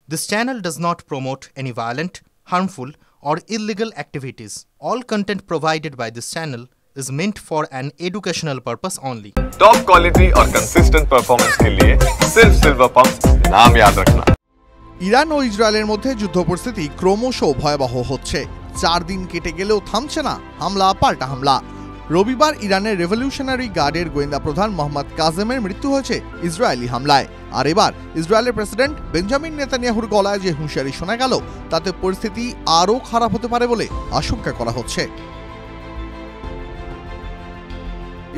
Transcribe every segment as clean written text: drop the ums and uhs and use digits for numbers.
This channel does not promote any violent, harmful, or illegal activities. All content provided by this channel is meant for an educational purpose only. Top quality और consistent performance के लिए सिर्फ silver pump नाम याद रखना। Iran ও ইসরায়েলের মধ্যে যুদ্ধ পরিস্থিতি ক্রমশ ভয়াবহ হচ্ছে। 4 দিন কেটে গেলেও থামছে না হামলা পাল্টা হামলা। রবিবার ইরানের রেভলিউশনারি গার্ডের গোয়েন্দা প্রধান মোহাম্মদ কাজেমের মৃত্যু হয়েছে ইসরায়েলি হামলায়। আর এবার ইসরায়েলের প্রেসিডেন্ট বেঞ্জামিন নেতানিয়াহুর গলায় যে হুঁশিয়ারি শোনা গেল তাতে পরিস্থিতি আরও খারাপ হতে পারে বলে আশঙ্কা করা হচ্ছে।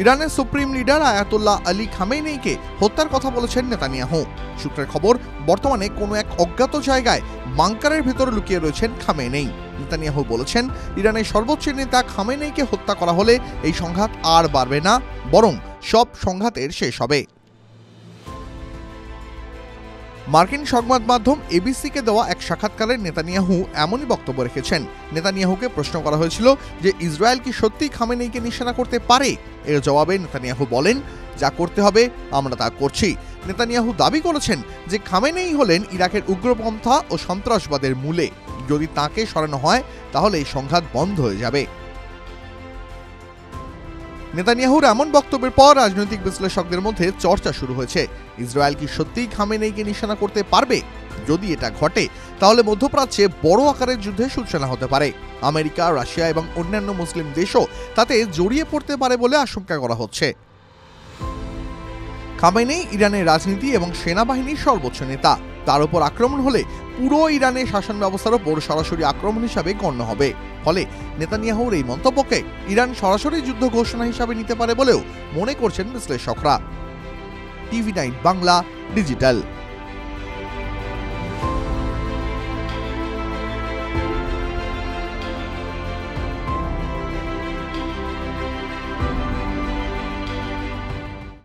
ইরানের সুপ্রিম লিডার আয়াতুল্লাহ আলী খামেনেইকে হত্যার কথা বলেছেন নেতানিয়াহু। সূত্রের খবর, বর্তমানে কোনো এক অজ্ঞাত জায়গায় বাংকারের ভেতরে লুকিয়ে রয়েছেন খামেনেই। নেতানিয়াহু বলেছেন, ইরানের সর্বোচ্চ নেতা খামেনেইকে হত্যা করা হলে এই সংঘাত আর বাড়বে না, বরং সব সংঘাতের শেষ হবে। মার্কিন সংবাদ মাধ্যম এবিসিকে দেওয়া এক সাক্ষাৎকারে নেতানিয়াহু এমনই বক্তব্য রেখেছেন। নেতানিয়াহুকে প্রশ্ন করা হয়েছিল যে ইসরায়েল কি সত্যিই খামেনেইকে নিশানা করতে পারে। এর জবাবে নেতানিয়াহু বলেন, যা করতে হবে আমরা তা করছি। নেতানিয়াহু দাবি করেছেন যে খামেনেই হলেন ইরাকের উগ্রপন্থা ও সন্ত্রাসবাদের মূলে। যদি তাকে সরানো হয় তাহলে এই সংঘাত বন্ধ হয়ে যাবে। নেতানিয়াহুর এমন বক্তব্যের পর রাজনৈতিক বিশ্লেষকদের মধ্যে চর্চা শুরু হয়েছে। ইসরায়েল কি সত্যিই খামেনেইকে নিশানা করতে পারবে? যদি এটা ঘটে তাহলে মধ্যপ্রাচ্যে বড় আকারের যুদ্ধের সূচনা হতে পারে। আমেরিকা, রাশিয়া এবং অন্যান্য মুসলিম দেশও তাতে জড়িয়ে পড়তে পারে বলে আশঙ্কা করা হচ্ছে। খামেনেই ইরানের রাজনীতি এবং সেনাবাহিনীর সর্বোচ্চ নেতা। তার উপর আক্রমণ হলে পুরো ইরানের শাসন ব্যবস্থার উপর সরাসরি আক্রমণ হিসাবে গণ্য হবে। ফলে নেতানিয়াহুর এই মন্তব্যকে ইরান সরাসরি যুদ্ধ ঘোষণা হিসাবে নিতে পারে বলেও মনে করছেন বিশ্লেষকরা। টিভি9 বাংলা ডিজিটাল।